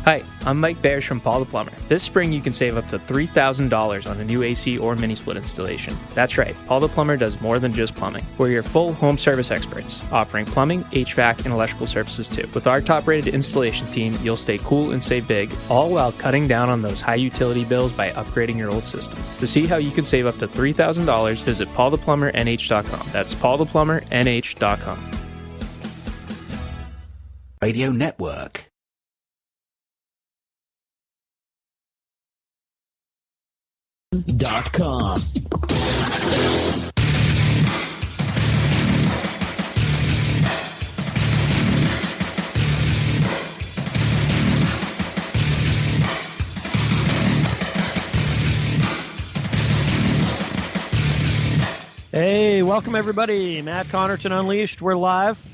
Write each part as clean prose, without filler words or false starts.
Hi, I'm Mike Bears from Paul the Plumber. This spring you can save up to $3,000 on a new AC or mini split installation. That's right, Paul the Plumber does more than just plumbing. We're your full home service experts, offering plumbing, HVAC, and electrical services too. With our top-rated installation team, you'll stay cool and save big, all while cutting down on those high utility bills by upgrading your old system. To see how you can save up to $3,000, visit paultheplumbernh.com. That's paultheplumbernh.com. Radio Network. .com. Hey, welcome everybody. Matt Connarton Unleashed. We're live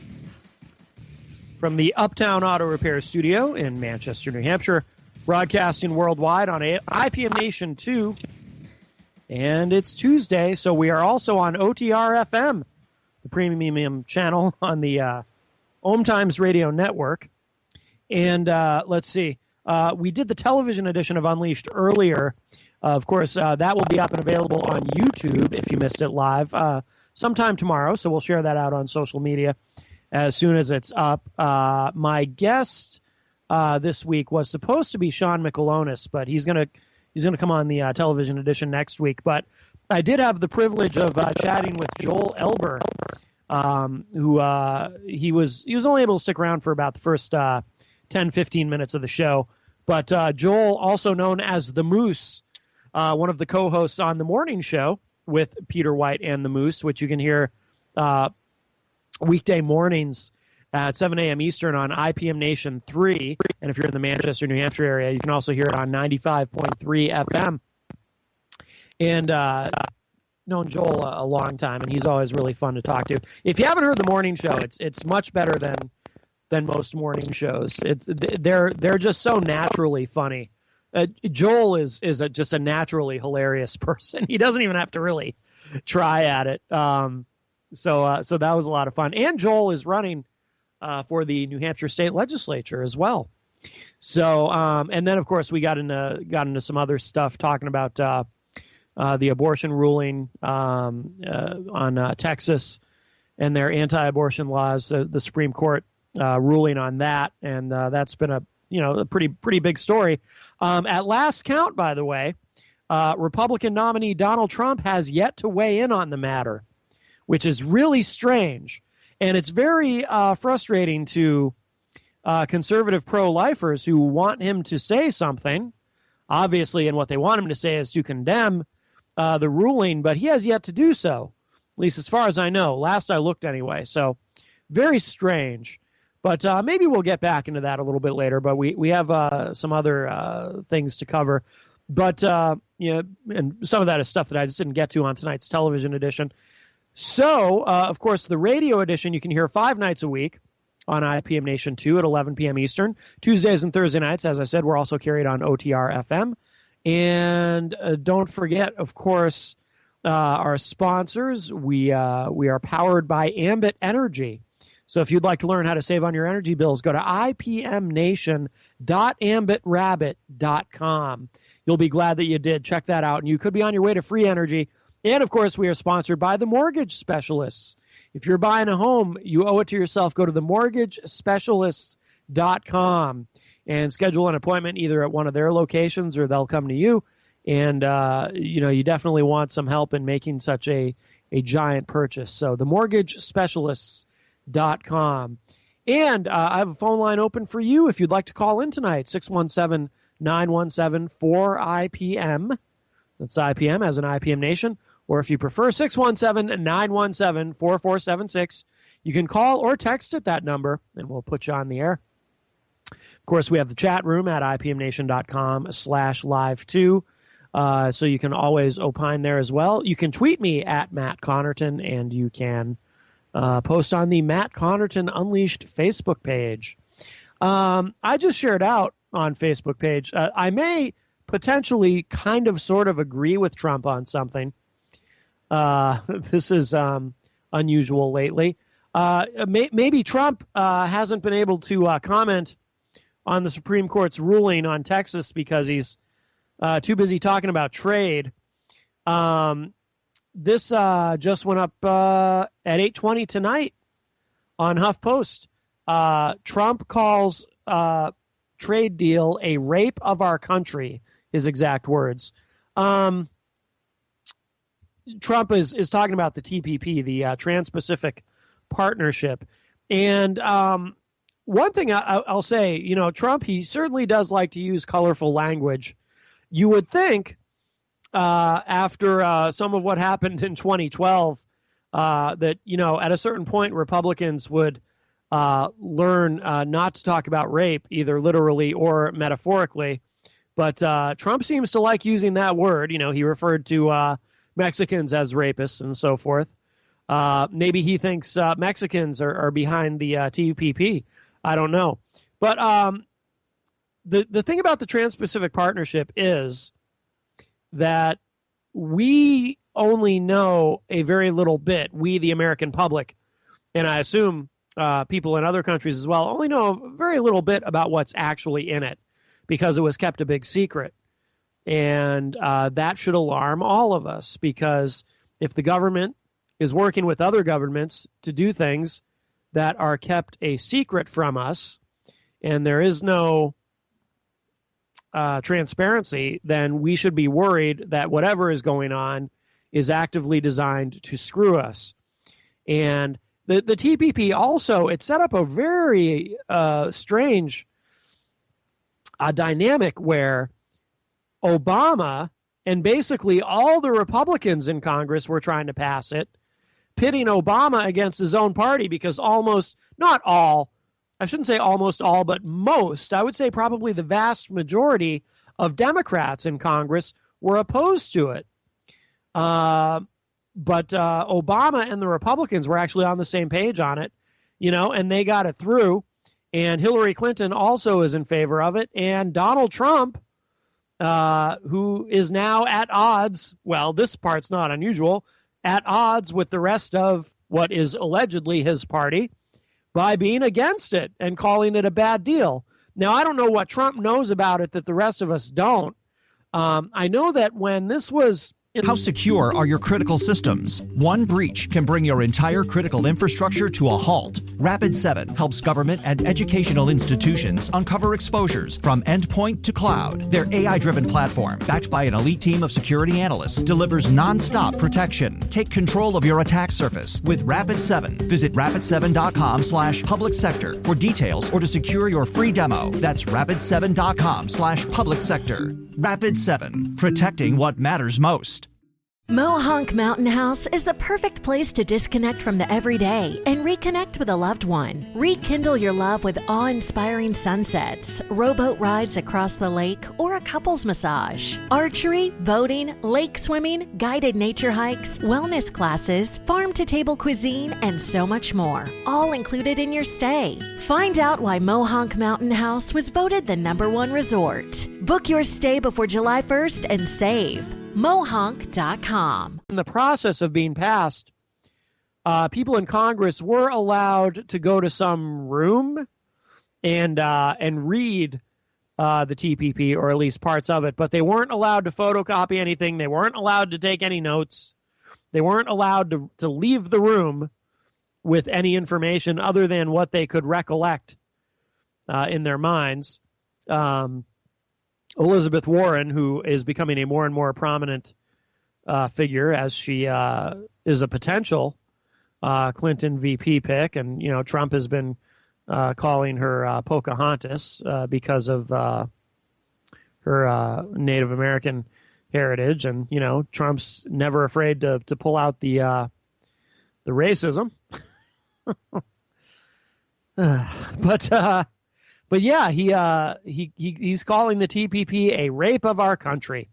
from the Uptown Auto Repair Studio in Manchester, New Hampshire, broadcasting worldwide on IPM Nation 2. And it's Tuesday, so we are also on OTR FM, the premium channel on the Ohm Times Radio Network. And let's see, we did the television edition of Unleashed earlier. Of course, that will be up and available on YouTube if you missed it live sometime tomorrow. So we'll share that out on social media as soon as it's up. My guest this week was supposed to be Sean Michelonis, but he's going to come on the television edition next week. But I did have the privilege of chatting with Joel Elber, who he was only able to stick around for about the first 10, 15 minutes of the show. But Joel, also known as the Moose, one of the co-hosts on the morning show with Peter White and the Moose, which you can hear weekday mornings at 7 a.m. Eastern on IPM Nation 3. And if you're in the Manchester, New Hampshire area, you can also hear it on 95.3 FM. And known Joel a long time, and he's always really fun to talk to. If you haven't heard the morning show, it's much better than most morning shows. They're just so naturally funny. Joel is just a naturally hilarious person. He doesn't even have to really try at it. So that was a lot of fun. And Joel is running for the New Hampshire State Legislature as well. So, and then of course we got into some other stuff talking about the abortion ruling on Texas and their anti-abortion laws, the Supreme Court ruling on that, and that's been a pretty big story. At last count, by the way, Republican nominee Donald Trump has yet to weigh in on the matter, which is really strange. And it's very frustrating to conservative pro-lifers who want him to say something, obviously, and what they want him to say is to condemn the ruling, but he has yet to do so, at least as far as I know. Last I looked anyway. So very strange. But maybe we'll get back into that a little bit later, but we have some other things to cover. But, and some of that is stuff that I just didn't get to on tonight's television edition. So, of course, the radio edition you can hear 5 nights a week on IPM Nation 2 at 11 p.m. Eastern. Tuesdays and Thursday nights, as I said, we're also carried on OTR FM. And don't forget, of course, our sponsors. We are powered by Ambit Energy. So if you'd like to learn how to save on your energy bills, go to ipmnation.ambitrabbit.com. You'll be glad that you did. Check that out, and you could be on your way to free energy. And, of course, we are sponsored by the Mortgage Specialists. If you're buying a home, you owe it to yourself. Go to themortgagespecialists.com and schedule an appointment either at one of their locations or they'll come to you. And, you definitely want some help in making such a giant purchase. So themortgagespecialists.com. And I have a phone line open for you if you'd like to call in tonight, 617-917-4IPM. That's IPM as in IPM Nation. Or if you prefer, 617-917-4476. You can call or text at that number, and we'll put you on the air. Of course, we have the chat room at ipmnation.com/live2. So you can always opine there as well. You can tweet me at Matt Connarton, and you can post on the Matt Connarton Unleashed Facebook page. I just shared out on Facebook page. I may potentially kind of sort of agree with Trump on something. This is unusual lately. Maybe Trump hasn't been able to comment on the Supreme Court's ruling on Texas because he's too busy talking about trade. This just went up at 8:20 tonight on HuffPost. Trump calls trade deal a rape of our country, his exact words. Trump is talking about the TPP, the Trans-Pacific Partnership. And one thing I'll say, Trump, he certainly does like to use colorful language. You would think after some of what happened in 2012 that, at a certain point, Republicans would learn not to talk about rape, either literally or metaphorically. But Trump seems to like using that word. He referred to Mexicans as rapists and so forth. Maybe he thinks Mexicans are behind the TPP. I don't know. But the thing about the Trans-Pacific Partnership is that we only know a very little bit, we, the American public, and I assume people in other countries as well, only know very little bit about what's actually in it because it was kept a big secret. And that should alarm all of us, because if the government is working with other governments to do things that are kept a secret from us, and there is no transparency, then we should be worried that whatever is going on is actively designed to screw us. And the TPP also, it set up a very strange dynamic where Obama and basically all the Republicans in Congress were trying to pass it, pitting Obama against his own party, because almost, not all, I shouldn't say almost all, but most, I would say probably the vast majority of Democrats in Congress were opposed to it. But Obama and the Republicans were actually on the same page on it, and they got it through. And Hillary Clinton also is in favor of it. And Donald Trump, who is now at odds, well, this part's not unusual, at odds with the rest of what is allegedly his party, by being against it and calling it a bad deal. Now, I don't know what Trump knows about it that the rest of us don't. I know that when this was... How secure are your critical systems? One breach can bring your entire critical infrastructure to a halt. Rapid7 helps government and educational institutions uncover exposures from endpoint to cloud. Their AI-driven platform, backed by an elite team of security analysts, delivers non-stop protection. Take control of your attack surface with Rapid7. Visit rapid7.com/public sector for details or to secure your free demo. That's rapid7.com/public sector. Rapid7, protecting what matters most. Mohonk Mountain House is the perfect place to disconnect from the everyday and reconnect with a loved one. Rekindle your love with awe-inspiring sunsets, rowboat rides across the lake, or a couples massage. Archery, boating, lake swimming, guided nature hikes, wellness classes, farm-to-table cuisine, and so much more. All included in your stay. Find out why Mohonk Mountain House was voted the #1 resort. Book your stay before July 1st and save. Mohonk.com. In the process of being passed, people in Congress were allowed to go to some room and read the TPP, or at least parts of it, but they weren't allowed to photocopy anything. They weren't allowed to take any notes. They weren't allowed to leave the room with any information other than what they could recollect in their minds. Elizabeth Warren, who is becoming a more and more prominent figure as she is a potential Clinton VP pick, and Trump has been calling her Pocahontas because of her Native American heritage, and Trump's never afraid to pull out the racism. But yeah, he's calling the TPP a rape of our country.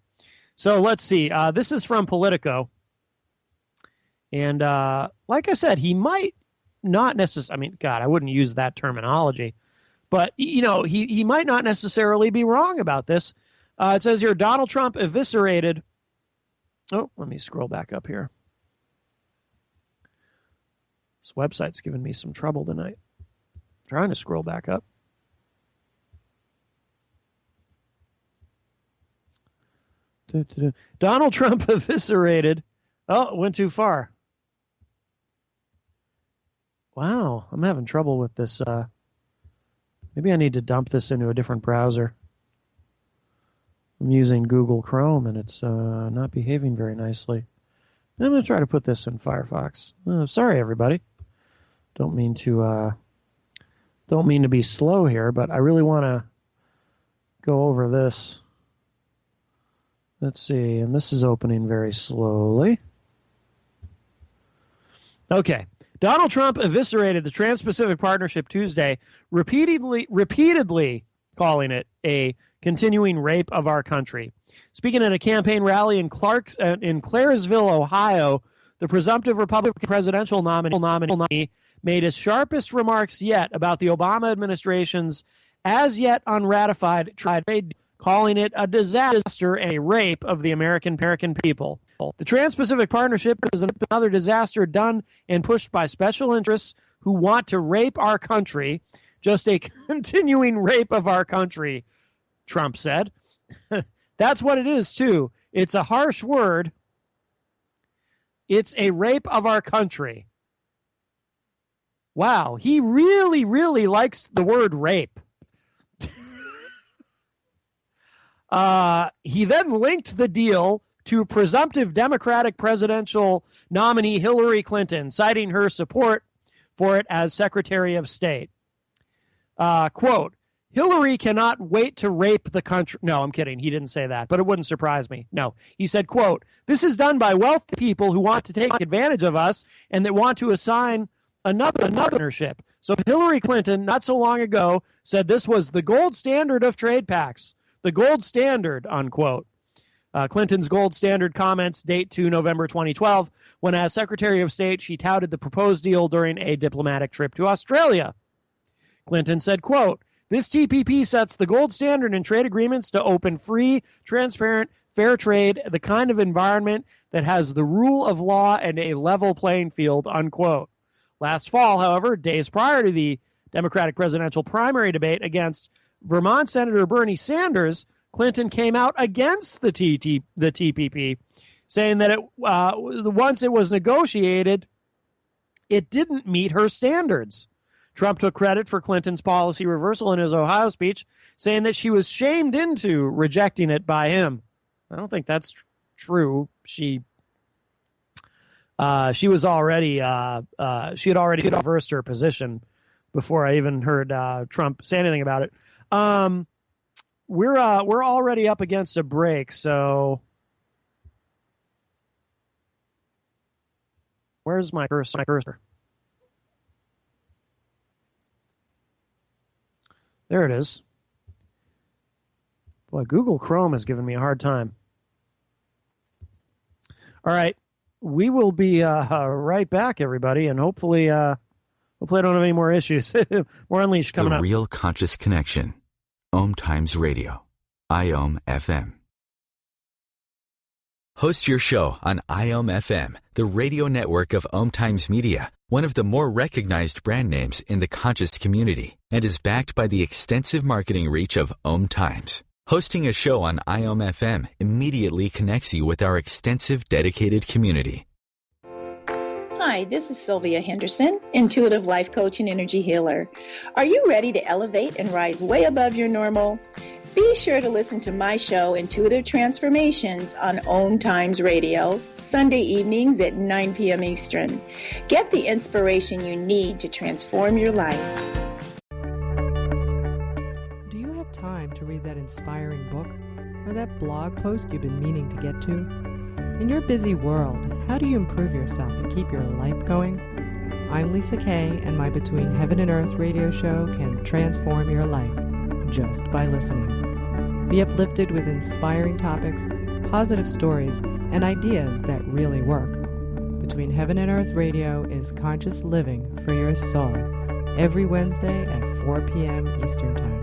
So let's see. This is from Politico. And like I said, he might not necessarily, I mean, God, I wouldn't use that terminology. But, he might not necessarily be wrong about this. It says here, Donald Trump eviscerated. Oh, let me scroll back up here. This website's giving me some trouble tonight. Trying to scroll back up. Donald Trump eviscerated. Oh, it went too far. Wow, I'm having trouble with this. Maybe I need to dump this into a different browser. I'm using Google Chrome, and it's not behaving very nicely. I'm going to try to put this in Firefox. Sorry, everybody. Don't mean to be slow here, but I really want to go over this. Let's see, and this is opening very slowly. Okay. Donald Trump eviscerated the Trans-Pacific Partnership Tuesday, repeatedly calling it a continuing rape of our country. Speaking at a campaign rally in Claresville, Ohio, the presumptive Republican presidential nominee made his sharpest remarks yet about the Obama administration's as yet unratified trade, calling it a disaster and a rape of the American people. The Trans-Pacific Partnership is another disaster done and pushed by special interests who want to rape our country, just a continuing rape of our country, Trump said. That's what it is, too. It's a harsh word. It's a rape of our country. Wow, he really, really likes the word rape. He then linked the deal to presumptive Democratic presidential nominee Hillary Clinton, citing her support for it as Secretary of State. Quote, Hillary cannot wait to rape the country. No, I'm kidding. He didn't say that, but it wouldn't surprise me. No, he said, quote, this is done by wealthy people who want to take advantage of us and that want to assign another ownership. So Hillary Clinton, not so long ago, said this was the gold standard of trade pacts. The gold standard, unquote. Clinton's gold standard comments date to November 2012, when as Secretary of State, she touted the proposed deal during a diplomatic trip to Australia. Clinton said, quote, this TPP sets the gold standard in trade agreements to open free, transparent, fair trade, the kind of environment that has the rule of law and a level playing field, unquote. Last fall, however, days prior to the Democratic presidential primary debate against Vermont Senator Bernie Sanders, Clinton came out against the TPP, saying that once it was negotiated, it didn't meet her standards. Trump took credit for Clinton's policy reversal in his Ohio speech, saying that she was shamed into rejecting it by him. I don't think that's true. She was already she had already reversed her position before I even heard Trump say anything about it. We're already up against a break, so where's my cursor? There it is. Boy, Google Chrome has given me a hard time. All right, we will be right back, everybody, and hopefully I don't have any more issues. More Unleashed coming up. The Real Conscious Connection. Om Times Radio. IOM FM. Host your show on IOM FM, the radio network of Om Times Media, one of the more recognized brand names in the conscious community, and is backed by the extensive marketing reach of Om Times. Hosting a show on IOM FM immediately connects you with our extensive dedicated community. Hi, this is Sylvia Henderson, intuitive life coach and energy healer. Are you ready to elevate and rise way above your normal? Be sure to listen to my show, Intuitive Transformations, on Om Times Radio, Sunday evenings at 9 p.m. Eastern. Get the inspiration you need to transform your life. Do you have time to read that inspiring book or that blog post you've been meaning to get to? In your busy world, how do you improve yourself and keep your life going? I'm Lisa Kay, and my Between Heaven and Earth radio show can transform your life just by listening. Be uplifted with inspiring topics, positive stories, and ideas that really work. Between Heaven and Earth Radio is conscious living for your soul, every Wednesday at 4 p.m. Eastern Time.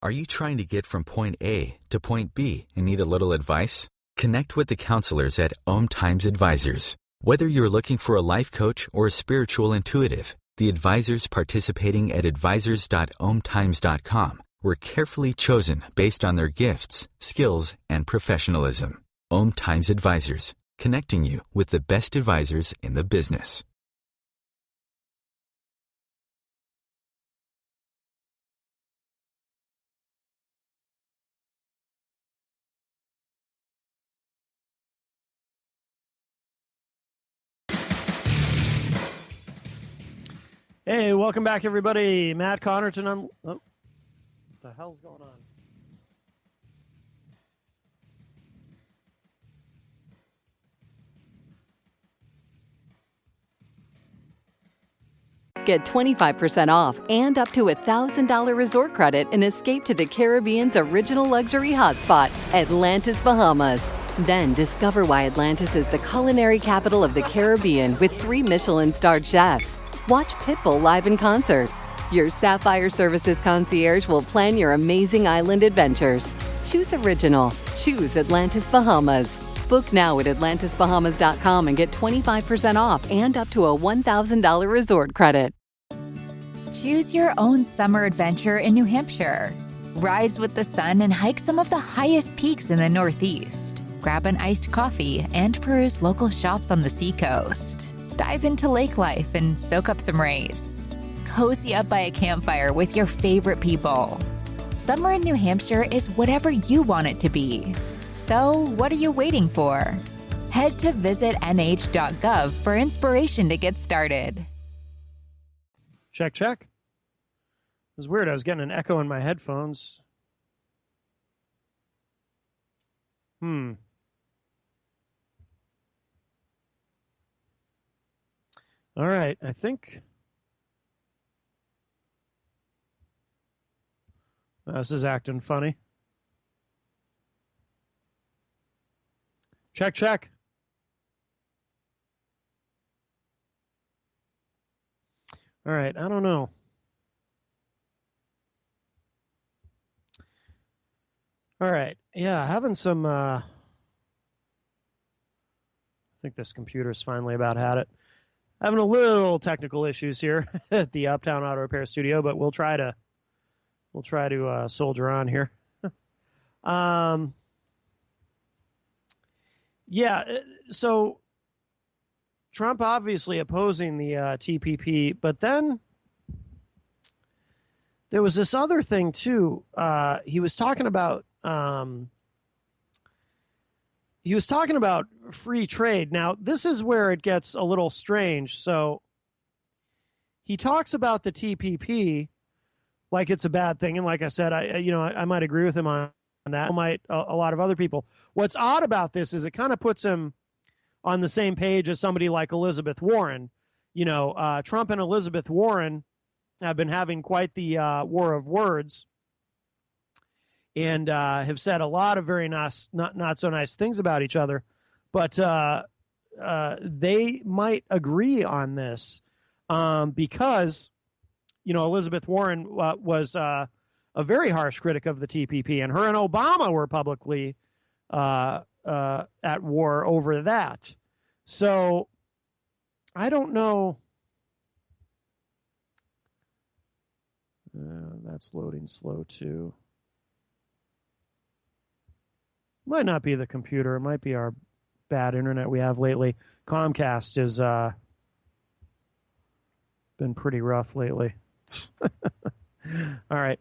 Are you trying to get from point A to point B and need a little advice? Connect with the counselors at Om Times Advisors. Whether you're looking for a life coach or a spiritual intuitive, the advisors participating at advisors.omtimes.com were carefully chosen based on their gifts, skills, and professionalism. Times Advisors, connecting you with the best advisors in the business. Hey, welcome back, everybody. Matt Connarton on... Oh, what the hell's going on? Get 25% off and up to $1,000 resort credit and escape to the Caribbean's original luxury hotspot, Atlantis, Bahamas. Then discover why Atlantis is the culinary capital of the Caribbean with 3 Michelin-starred chefs. Watch Pitbull live in concert. Your Sapphire Services concierge will plan your amazing island adventures. Choose original. Choose Atlantis, Bahamas. Book now at AtlantisBahamas.com and get 25% off and up to a $1,000 resort credit. Choose your own summer adventure in New Hampshire. Rise with the sun and hike some of the highest peaks in the Northeast. Grab an iced coffee and peruse local shops on the seacoast. Dive into lake life and soak up some rays. Cozy up by a campfire with your favorite people. Summer in New Hampshire is whatever you want it to be. So, what are you waiting for? Head to visitnh.gov for inspiration to get started. Check, check. It was weird. I was getting an echo in my headphones. All right, I think this is acting funny. Check, check. All right, I don't know. All right, yeah, having some, I think this computer's finally about had it. Having a little technical issues here at the Uptown Auto Repair Studio, but we'll try to soldier on here. Yeah, so Trump obviously opposing the TPP, but then there was this other thing too. He was talking about free trade. Now, this is where it gets a little strange. So he talks about the TPP like it's a bad thing, and like I said, I might agree with him on that. Might a lot of other people. What's odd about this is it kind of puts him on the same page as somebody like Elizabeth Warren. Trump and Elizabeth Warren have been having quite the war of words, and have said a lot of very nice, not so nice things about each other. But they might agree on this because, Elizabeth Warren was a very harsh critic of the TPP, and her and Obama were publicly at war over that. So I don't know. That's loading slow too. Might not be the computer. It might be our bad internet we have lately. Comcast has been pretty rough lately. All right.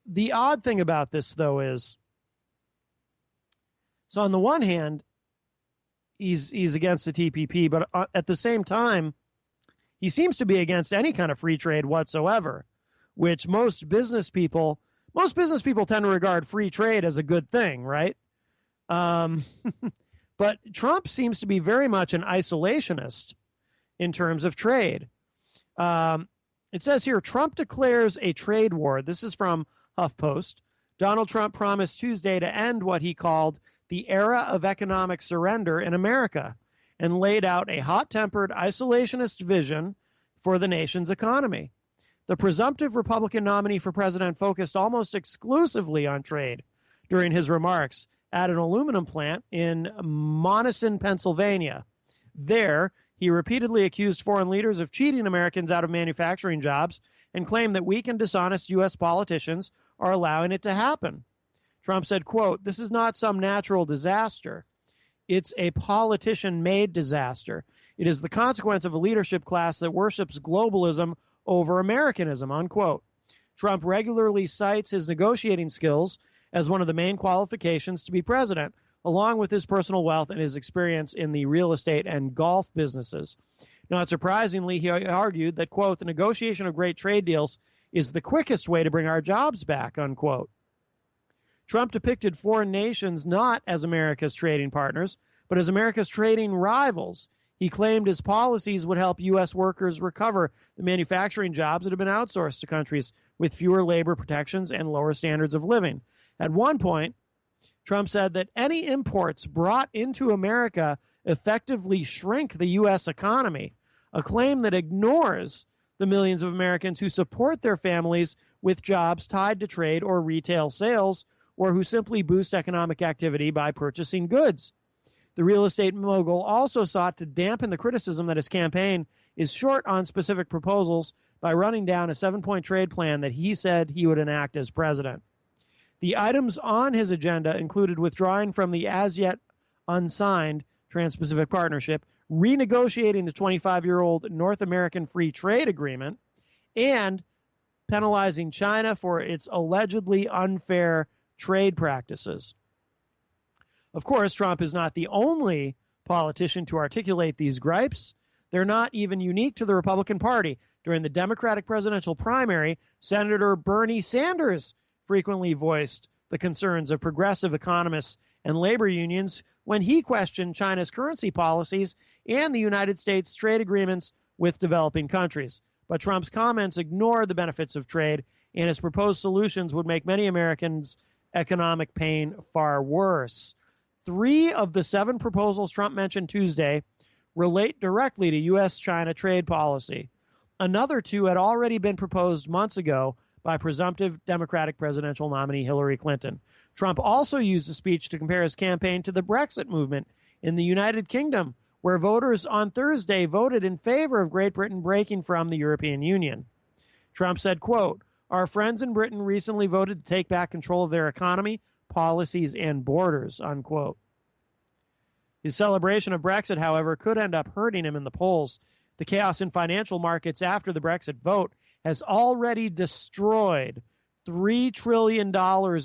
The odd thing about this, though, is so on the one hand, he's against the TPP, but at the same time, he seems to be against any kind of free trade whatsoever, which most business people tend to regard free trade as a good thing, right? But Trump seems to be very much an isolationist in terms of trade. It says here, Trump declares a trade war. This is from HuffPost. Donald Trump promised Tuesday to end what he called the era of economic surrender in America and laid out a hot-tempered isolationist vision for the nation's economy. The presumptive Republican nominee for president focused almost exclusively on trade during his remarks at an aluminum plant in Monessen, Pennsylvania. There, He repeatedly accused foreign leaders of cheating Americans out of manufacturing jobs and claimed that weak and dishonest U.S. politicians are allowing it to happen. Trump said, quote, "This is not some natural disaster. It's a politician-made disaster. It is the consequence of a leadership class that worships globalism over Americanism," unquote. Trump regularly cites his negotiating skills as one of the main qualifications to be president, along with his personal wealth and his experience in the real estate and golf businesses. Not surprisingly, he argued that, quote, "the negotiation of great trade deals is the quickest way to bring our jobs back," unquote. Trump depicted foreign nations not as America's trading partners, but as America's trading rivals. He claimed his policies would help U.S. workers recover the manufacturing jobs that have been outsourced to countries with fewer labor protections and lower standards of living. At one point, Trump said that any imports brought into America effectively shrink the U.S. economy, a claim that ignores the millions of Americans who support their families with jobs tied to trade or retail sales, or who simply boost economic activity by purchasing goods. The real estate mogul also sought to dampen the criticism that his campaign is short on specific proposals by running down a 7-point trade plan that he said he would enact as president. The items on his agenda included withdrawing from the as-yet unsigned Trans-Pacific Partnership, renegotiating the 25-year-old North American Free Trade Agreement, and penalizing China for its allegedly unfair trade practices. Of course, Trump is not the only politician to articulate these gripes. They're not even unique to the Republican Party. During the Democratic presidential primary, Senator Bernie Sanders frequently voiced the concerns of progressive economists and labor unions when he questioned China's currency policies and the United States trade agreements with developing countries. But Trump's comments ignore the benefits of trade, and his proposed solutions would make many Americans' economic pain far worse. 3 of the 7 proposals Trump mentioned Tuesday relate directly to U.S.-China trade policy. Another 2 had already been proposed months ago by presumptive Democratic presidential nominee Hillary Clinton. Trump also used the speech to compare his campaign to the Brexit movement in the United Kingdom, where voters on Thursday voted in favor of Great Britain breaking from the European Union. Trump said, quote, "Our friends in Britain recently voted to take back control of their economy, policies, and borders," unquote. His celebration of Brexit, however, could end up hurting him in the polls. The chaos in financial markets after the Brexit vote has already destroyed $3 trillion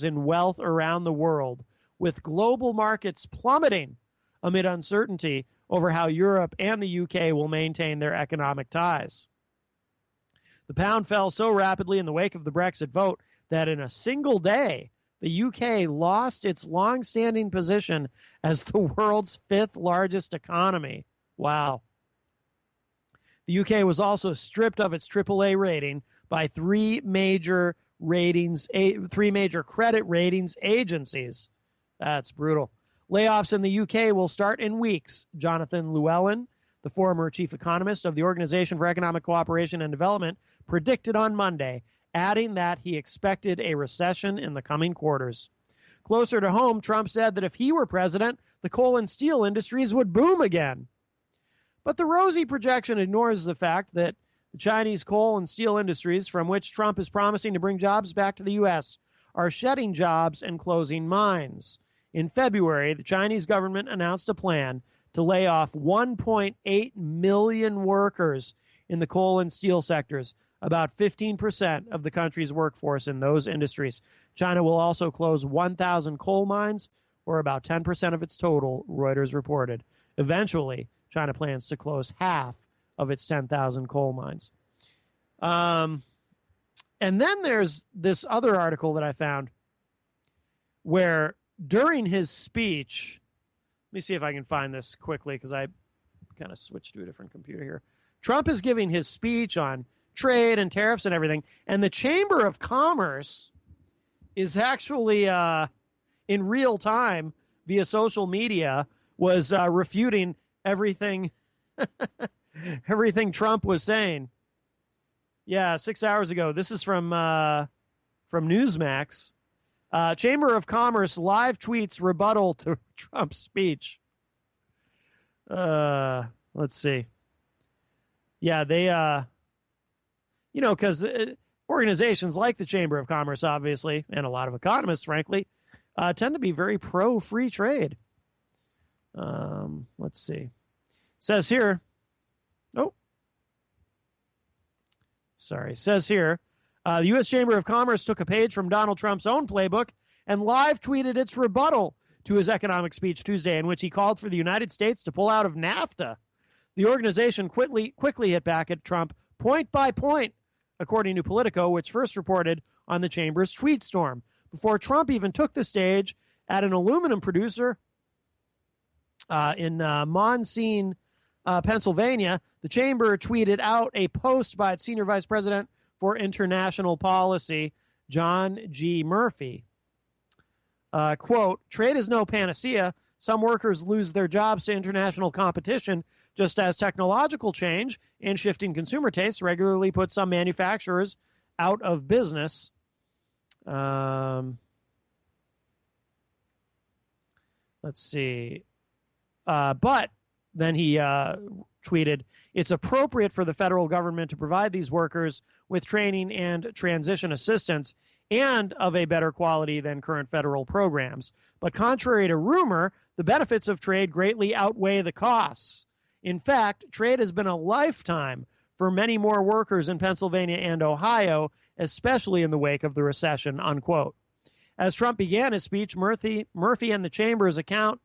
in wealth around the world, with global markets plummeting amid uncertainty over how Europe and the UK will maintain their economic ties. The pound fell so rapidly in the wake of the Brexit vote that in a single day, the UK lost its long-standing position as the world's 5th largest economy. Wow. The UK was also stripped of its AAA rating by 3 major credit ratings agencies. That's brutal. Layoffs in the UK will start in weeks. Jonathan Llewellyn, the former chief economist of the Organization for Economic Cooperation and Development, predicted on Monday, adding that he expected a recession in the coming quarters. Closer to home, Trump said that if he were president, the coal and steel industries would boom again. But the rosy projection ignores the fact that the Chinese coal and steel industries, from which Trump is promising to bring jobs back to the U.S., are shedding jobs and closing mines. In February, the Chinese government announced a plan to lay off 1.8 million workers in the coal and steel sectors, about 15% of the country's workforce in those industries. China will also close 1,000 coal mines, or about 10% of its total, Reuters reported. Eventually, China plans to close half of its 10,000 coal mines. And then there's this other article that I found where during his speech, let me see if I can find this quickly because I kind of switched to a different computer here. Trump is giving his speech on trade and tariffs and everything, and the Chamber of Commerce is actually in real time via social media was refuting everything Trump was saying. Yeah, 6 hours ago. This is from Newsmax. Chamber of Commerce live tweets rebuttal to Trump's speech. Let's see. Yeah, they, because organizations like the Chamber of Commerce, obviously, and a lot of economists, frankly, tend to be very pro-free trade. Let's see. Says here, says here, the U.S. Chamber of Commerce took a page from Donald Trump's own playbook and live tweeted its rebuttal to his economic speech Tuesday, in which he called for the United States to pull out of NAFTA. The organization quickly hit back at Trump point by point, according to Politico, which first reported on the Chamber's tweet storm. Before Trump even took the stage at an aluminum producer in Monsignor, Pennsylvania, the Chamber tweeted out a post by its Senior Vice President for International Policy, John G. Murphy. Quote, trade is no panacea. Some workers lose their jobs to international competition, just as technological change and shifting consumer tastes regularly put some manufacturers out of business. Let's see. But then he tweeted, it's appropriate for the federal government to provide these workers with training and transition assistance and of a better quality than current federal programs. But contrary to rumor, the benefits of trade greatly outweigh the costs. In fact, trade has been a lifetime for many more workers in Pennsylvania and Ohio, especially in the wake of the recession, unquote. As Trump began his speech, Murphy and the Chamber's account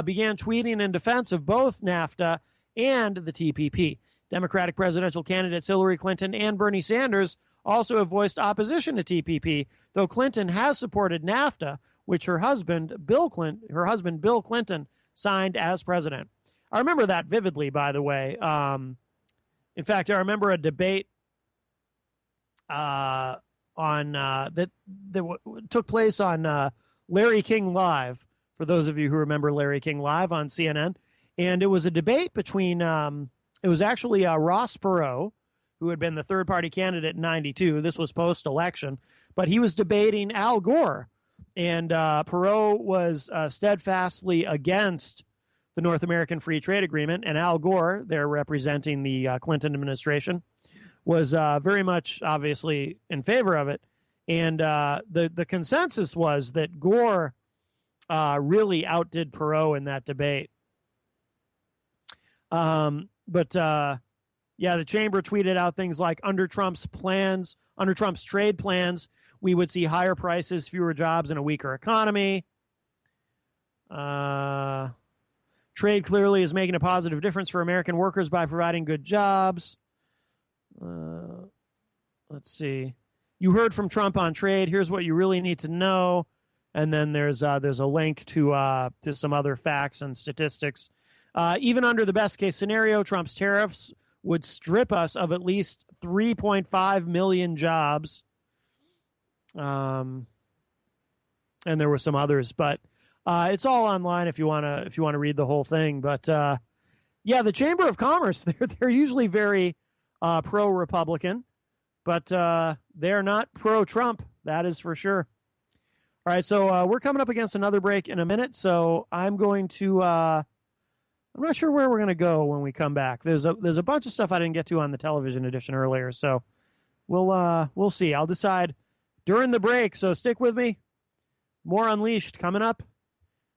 began tweeting in defense of both NAFTA and the TPP. Democratic presidential candidates Hillary Clinton and Bernie Sanders also have voiced opposition to TPP, though Clinton has supported NAFTA, which her husband Bill Clinton signed as president. I remember that vividly, by the way. In fact, I remember a debate that took place on Larry King Live, for those of you who remember Larry King Live on CNN. And it was a debate between, it was actually Ross Perot, who had been the third-party candidate in 92. This was post-election. But he was debating Al Gore. And Perot was steadfastly against the North American Free Trade Agreement. And Al Gore, there representing the Clinton administration, was very much, obviously, in favor of it. And the consensus was that Gore really outdid Perot in that debate. The Chamber tweeted out things like, under Trump's trade plans, we would see higher prices, fewer jobs, and a weaker economy. Trade clearly is making a positive difference for American workers by providing good jobs. Let's see. You heard from Trump on trade. Here's what you really need to know. And then there's a link to some other facts and statistics. Even under the best case scenario, Trump's tariffs would strip us of at least 3.5 million jobs. And there were some others, but it's all online if you want to read the whole thing. But the Chamber of Commerce, they're usually very pro-Republican, but they're not pro-Trump. That is for sure. All right, so we're coming up against another break in a minute, so I'm going to I'm not sure where we're going to go when we come back. There's a bunch of stuff I didn't get to on the television edition earlier, so we'll see. I'll decide during the break, so stick with me. More Unleashed coming up.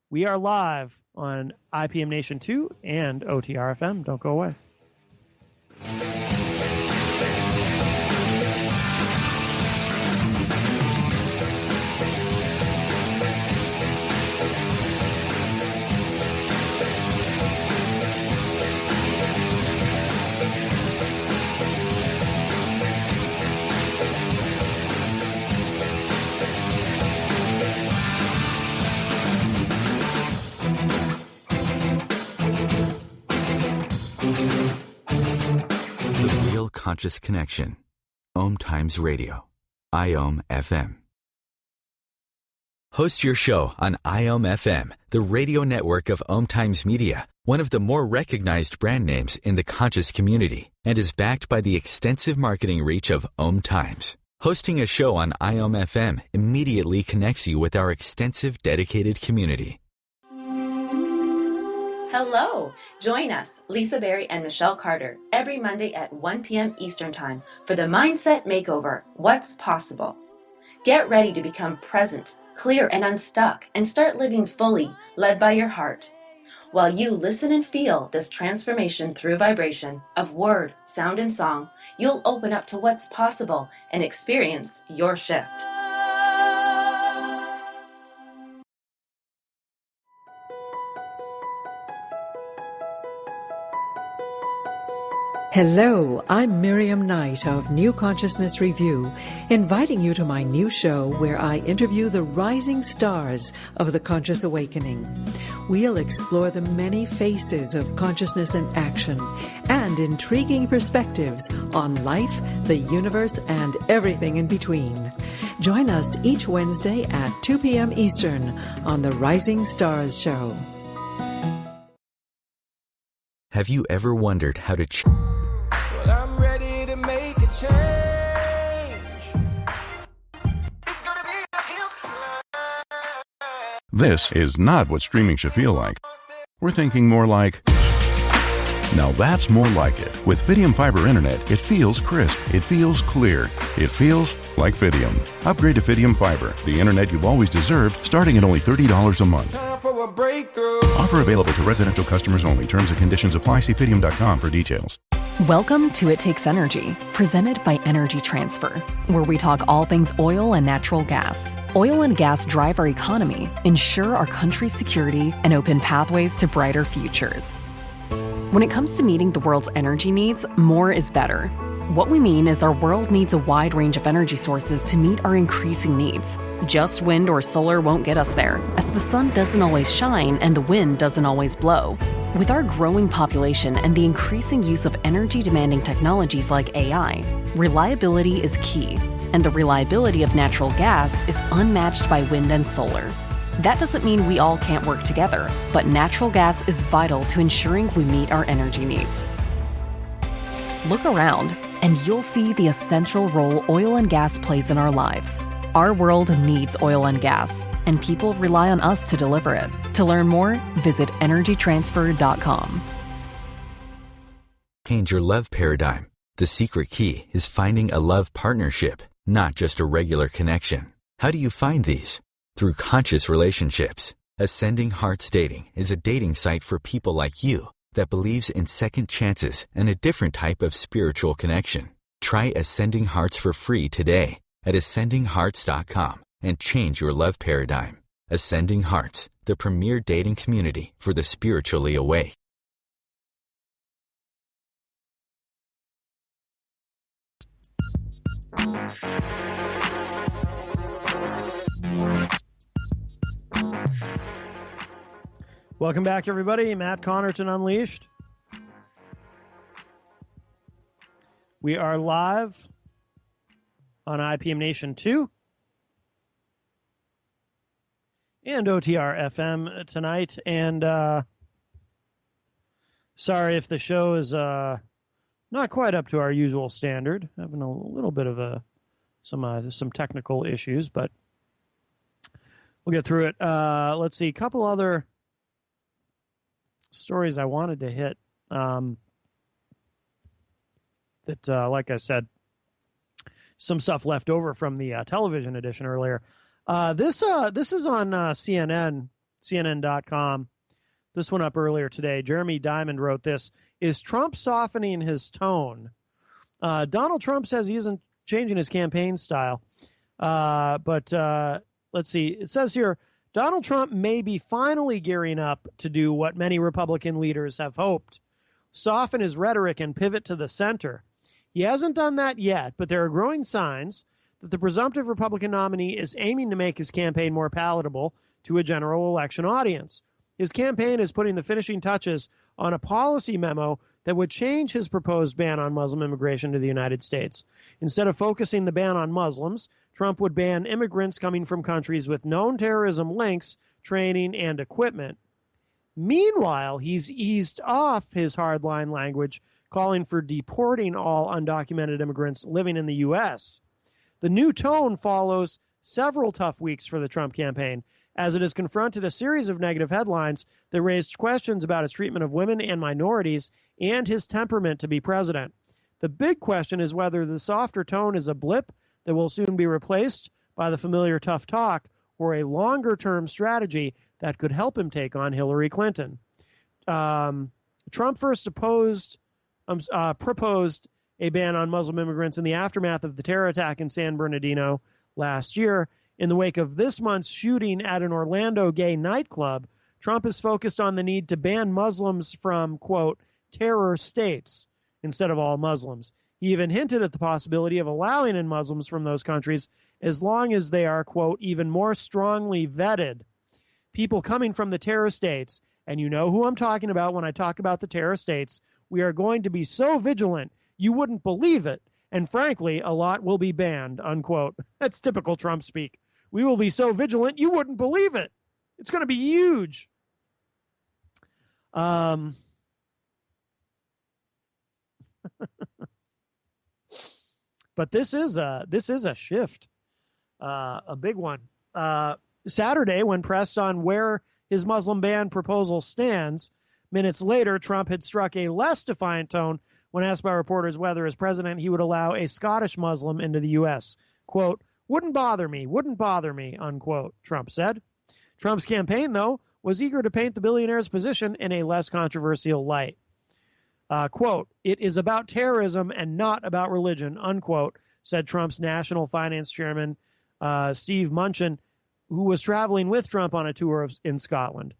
We are live on IPM Nation 2 and OTR FM. Don't go away. Conscious Connection. Ohm Times Radio. IOM FM. Host your show on IOM FM, the radio network of Ohm Times Media, one of the more recognized brand names in the conscious community, and is backed by the extensive marketing reach of Ohm Times. Hosting a show on IOM FM immediately connects you with our extensive dedicated community. Hello! Join us, Lisa Berry and Michelle Carter, every Monday at 1 p.m. Eastern Time for the Mindset Makeover, What's Possible. Get ready to become present, clear, and unstuck, and start living fully, led by your heart. While you listen and feel this transformation through vibration of word, sound, and song, you'll open up to what's possible and experience your shift. Hello, I'm Miriam Knight of New Consciousness Review, inviting you to my new show where I interview the rising stars of the conscious awakening. We'll explore the many faces of consciousness in action and intriguing perspectives on life, the universe, and everything in between. Join us each Wednesday at 2 p.m. Eastern on the Rising Stars Show. Have you ever wondered how to Well, I'm ready to make a change. It's gonna be a hill climb. This is not what streaming should feel like. We're thinking more like, now that's more like it. With Fidium Fiber Internet, it feels crisp, it feels clear, it feels like Fidium. Upgrade to Fidium Fiber, the internet you've always deserved, starting at only $30 a month. Time for a breakthrough. Offer available to residential customers only. Terms and conditions apply. See Fidium.com for details. Welcome to It Takes Energy, presented by Energy Transfer, where we talk all things oil and natural gas. Oil and gas drive our economy, ensure our country's security, and open pathways to brighter futures. When it comes to meeting the world's energy needs, more is better. What we mean is our world needs a wide range of energy sources to meet our increasing needs. Just wind or solar won't get us there, as the sun doesn't always shine and the wind doesn't always blow. With our growing population and the increasing use of energy-demanding technologies like AI, reliability is key, and the reliability of natural gas is unmatched by wind and solar. That doesn't mean we all can't work together, but natural gas is vital to ensuring we meet our energy needs. Look around, and you'll see the essential role oil and gas plays in our lives. Our world needs oil and gas, and people rely on us to deliver it. To learn more, visit energytransfer.com. change your love paradigm? The secret key is finding a love partnership, not just a regular connection. How do you find these? Through conscious relationships. Ascending Hearts Dating is a dating site for people like you that believes in second chances and a different type of spiritual connection. Try Ascending Hearts for free today at ascendinghearts.com and change your love paradigm. Ascending Hearts, the premier dating community for the spiritually awake. Welcome back, everybody. Matt Connarton Unleashed. We are live on IPM Nation 2 and OTR FM tonight. And sorry if the show is not quite up to our usual standard. Having a little bit of some technical issues, but we'll get through it. Let's see, a couple other stories I wanted to hit that, like I said, some stuff left over from the television edition earlier. This is on CNN.com. This one up earlier today. Jeremy Diamond wrote this. Is Trump softening his tone? Donald Trump says he isn't changing his campaign style. But let's see. It says here, Donald Trump may be finally gearing up to do what many Republican leaders have hoped, soften his rhetoric and pivot to the center. He hasn't done that yet, but there are growing signs that the presumptive Republican nominee is aiming to make his campaign more palatable to a general election audience. His campaign is putting the finishing touches on a policy memo that would change his proposed ban on Muslim immigration to the United States. Instead of focusing the ban on Muslims, Trump would ban immigrants coming from countries with known terrorism links, training, and equipment. Meanwhile, he's eased off his hardline language, calling for deporting all undocumented immigrants living in the U.S. The new tone follows several tough weeks for the Trump campaign, as it has confronted a series of negative headlines that raised questions about his treatment of women and minorities and his temperament to be president. The big question is whether the softer tone is a blip that will soon be replaced by the familiar tough talk or a longer-term strategy that could help him take on Hillary Clinton. Trump first proposed a ban on Muslim immigrants in the aftermath of the terror attack in San Bernardino last year. In the wake of this month's shooting at an Orlando gay nightclub, Trump is focused on the need to ban Muslims from, quote, terror states instead of all Muslims. He even hinted at the possibility of allowing in Muslims from those countries as long as they are, quote, even more strongly vetted. People coming from the terror states, and you know who I'm talking about when I talk about the terror states, we are going to be so vigilant you wouldn't believe it. And frankly, a lot will be banned, unquote. That's typical Trump speak. We will be so vigilant you wouldn't believe it. It's going to be huge. But this is a shift, a big one. Saturday, when pressed on where his Muslim ban proposal stands, minutes later, Trump had struck a less defiant tone when asked by reporters whether, as president, he would allow a Scottish Muslim into the U.S. Quote, wouldn't bother me, unquote, Trump said. Trump's campaign, though, was eager to paint the billionaire's position in a less controversial light. Quote, it is about terrorism and not about religion, unquote, said Trump's national finance chairman, Steve Mnuchin, who was traveling with Trump on a tour in Scotland.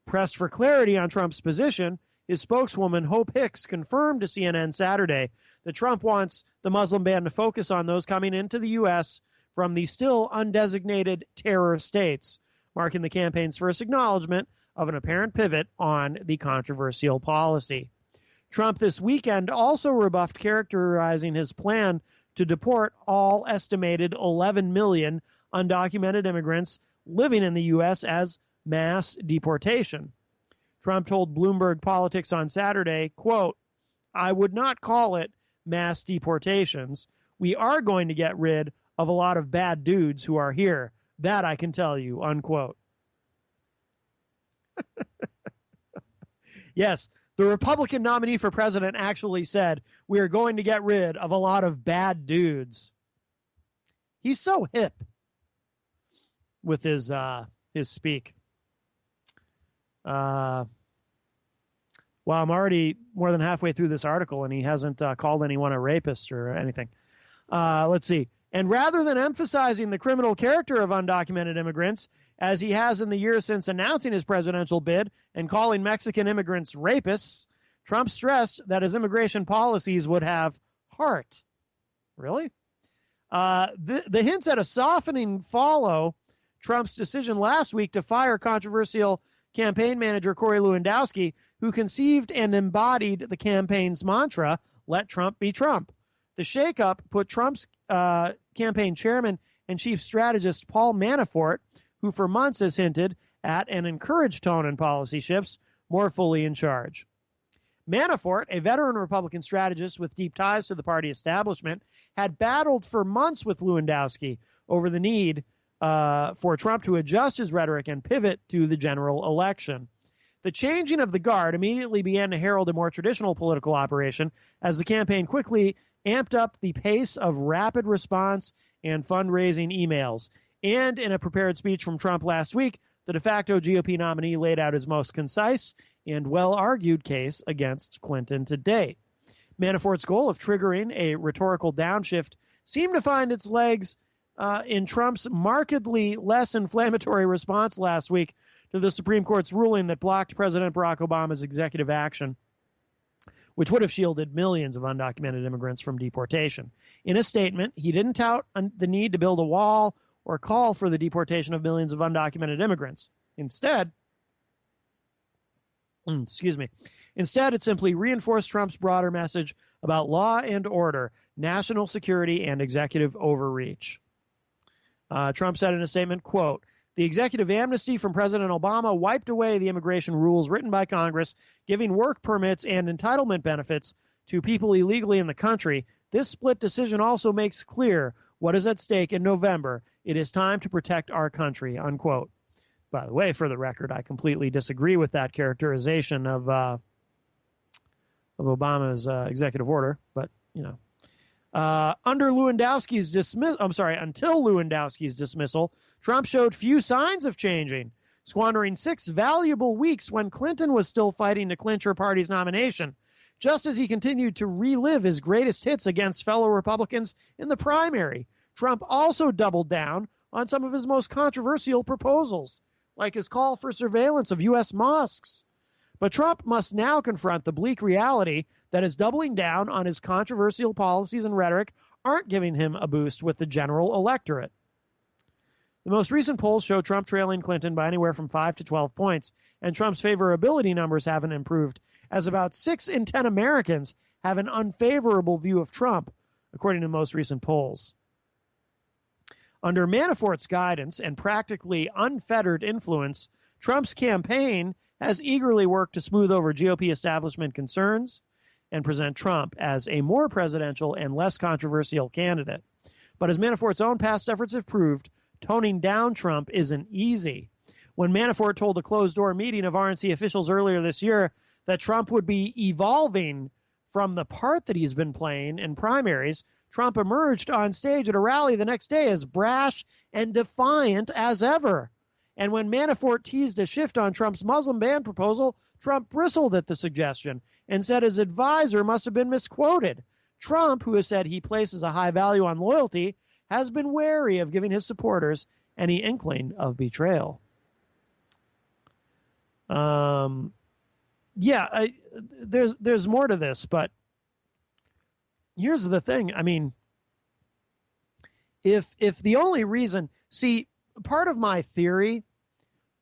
Pressed for clarity on Trump's position, his spokeswoman, Hope Hicks, confirmed to CNN Saturday that Trump wants the Muslim ban to focus on those coming into the U.S. from the still undesignated terror states, marking the campaign's first acknowledgement of an apparent pivot on the controversial policy. Trump this weekend also rebuffed characterizing his plan to deport all estimated 11 million undocumented immigrants living in the U.S. as mass deportation. Trump told Bloomberg Politics on Saturday, quote, I would not call it mass deportations. We are going to get rid of a lot of bad dudes who are here. That I can tell you, unquote. Yes, the Republican nominee for president actually said, we are going to get rid of a lot of bad dudes. He's so hip with his speak. Well, I'm already more than halfway through this article, and he hasn't called anyone a rapist or anything. Let's see. And rather than emphasizing the criminal character of undocumented immigrants, as he has in the years since announcing his presidential bid and calling Mexican immigrants rapists, Trump stressed that his immigration policies would have heart. Really? The hints at a softening follow Trump's decision last week to fire controversial campaign manager Corey Lewandowski, who conceived and embodied the campaign's mantra, let Trump be Trump. The shakeup put Trump's campaign chairman and chief strategist Paul Manafort, who for months has hinted at and encouraged tone and policy shifts, more fully in charge. Manafort, a veteran Republican strategist with deep ties to the party establishment, had battled for months with Lewandowski over the need for Trump to adjust his rhetoric and pivot to the general election. The changing of the guard immediately began to herald a more traditional political operation as the campaign quickly amped up the pace of rapid response and fundraising emails. And in a prepared speech from Trump last week, the de facto GOP nominee laid out his most concise and well-argued case against Clinton to date. Manafort's goal of triggering a rhetorical downshift seemed to find its legs in Trump's markedly less inflammatory response last week to the Supreme Court's ruling that blocked President Barack Obama's executive action, which would have shielded millions of undocumented immigrants from deportation. In a statement, he didn't tout the need to build a wall or call for the deportation of millions of undocumented immigrants. Instead, it simply reinforced Trump's broader message about law and order, national security, and executive overreach. Trump said in a statement, quote, the executive amnesty from President Obama wiped away the immigration rules written by Congress, giving work permits and entitlement benefits to people illegally in the country. This split decision also makes clear what is at stake in November. It is time to protect our country, unquote. By the way, for the record, I completely disagree with that characterization of Obama's executive order. But, until Lewandowski's dismissal, Trump showed few signs of changing, squandering 6 valuable weeks when Clinton was still fighting to clinch her party's nomination, just as he continued to relive his greatest hits against fellow Republicans in the primary. Trump also doubled down on some of his most controversial proposals, like his call for surveillance of U.S. mosques. But Trump must now confront the bleak reality that his doubling down on his controversial policies and rhetoric aren't giving him a boost with the general electorate. The most recent polls show Trump trailing Clinton by anywhere from 5 to 12 points, and Trump's favorability numbers haven't improved, as about 6 in 10 Americans have an unfavorable view of Trump, according to the most recent polls. Under Manafort's guidance and practically unfettered influence, Trump's campaign has eagerly worked to smooth over GOP establishment concerns and present Trump as a more presidential and less controversial candidate. But as Manafort's own past efforts have proved, toning down Trump isn't easy. When Manafort told a closed-door meeting of RNC officials earlier this year that Trump would be evolving from the part that he's been playing in primaries, Trump emerged on stage at a rally the next day as brash and defiant as ever. And when Manafort teased a shift on Trump's Muslim ban proposal, Trump bristled at the suggestion and said his advisor must have been misquoted. Trump, who has said he places a high value on loyalty, has been wary of giving his supporters any inkling of betrayal. There's more to this, but here's the thing. I mean, if the only reason, part of my theory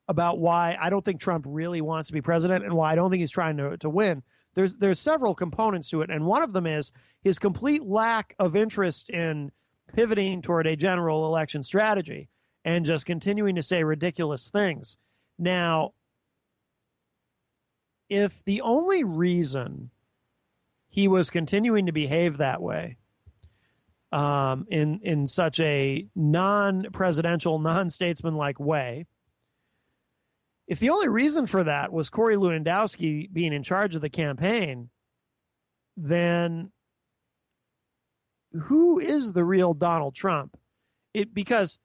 about why I don't think Trump really wants to be president and why I don't think he's trying to win, there's several components to it, and one of them is his complete lack of interest in pivoting toward a general election strategy and just continuing to say ridiculous things. Now, if the only reason he was continuing to behave that way in such a non-presidential, non-statesman-like way, if the only reason for that was Corey Lewandowski being in charge of the campaign, then who is the real Donald Trump? Because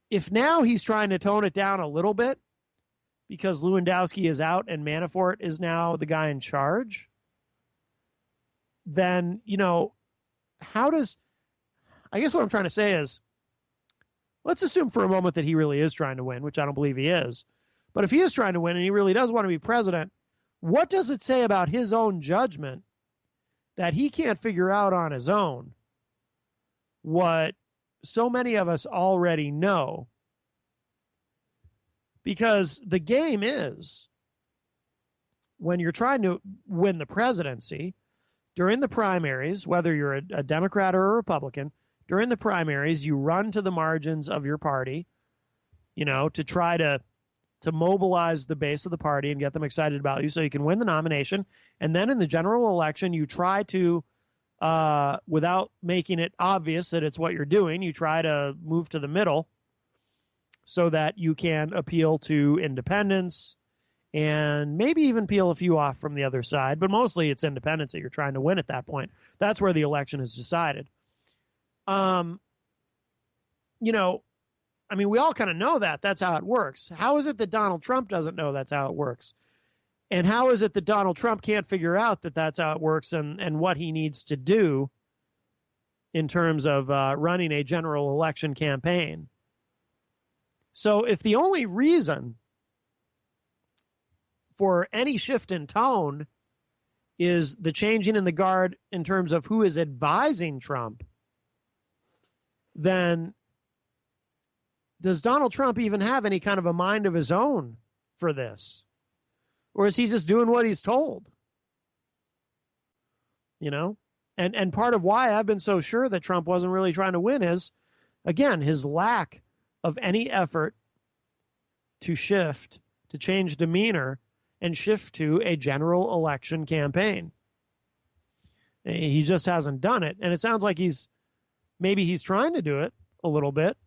if now he's trying to tone it down a little bit because Lewandowski is out and Manafort is now the guy in charge, then, I guess what I'm trying to say is, let's assume for a moment that he really is trying to win, which I don't believe he is. But if he is trying to win and he really does want to be president, what does it say about his own judgment that he can't figure out on his own what so many of us already know? Because the game is, when you're trying to win the presidency, during the primaries, whether you're a Democrat or a Republican, during the primaries, you run to the margins of your party, to try to mobilize the base of the party and get them excited about you so you can win the nomination. And then in the general election, you try to, without making it obvious that it's what you're doing, you try to move to the middle so that you can appeal to independents and maybe even peel a few off from the other side. But mostly it's independents that you're trying to win at that point. That's where the election is decided. We all kind of know that. That's how it works. How is it that Donald Trump doesn't know that's how it works? And how is it that Donald Trump can't figure out that that's how it works and what he needs to do in terms of running a general election campaign? So if the only reason for any shift in tone is the changing in the guard in terms of who is advising Trump, then does Donald Trump even have any kind of a mind of his own for this? Or is he just doing what he's told? And part of why I've been so sure that Trump wasn't really trying to win is, again, his lack of any effort to shift, to change demeanor, and shift to a general election campaign. He just hasn't done it. And it sounds like he's trying to do it a little bit.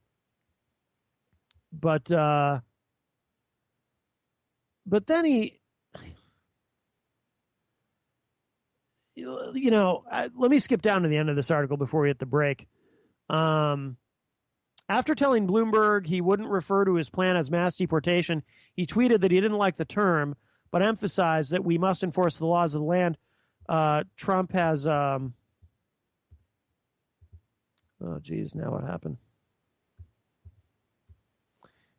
But but then he, let me skip down to the end of this article before we hit the break. After telling Bloomberg he wouldn't refer to his plan as mass deportation, he tweeted that he didn't like the term, but emphasized that we must enforce the laws of the land. Trump has, now what happened?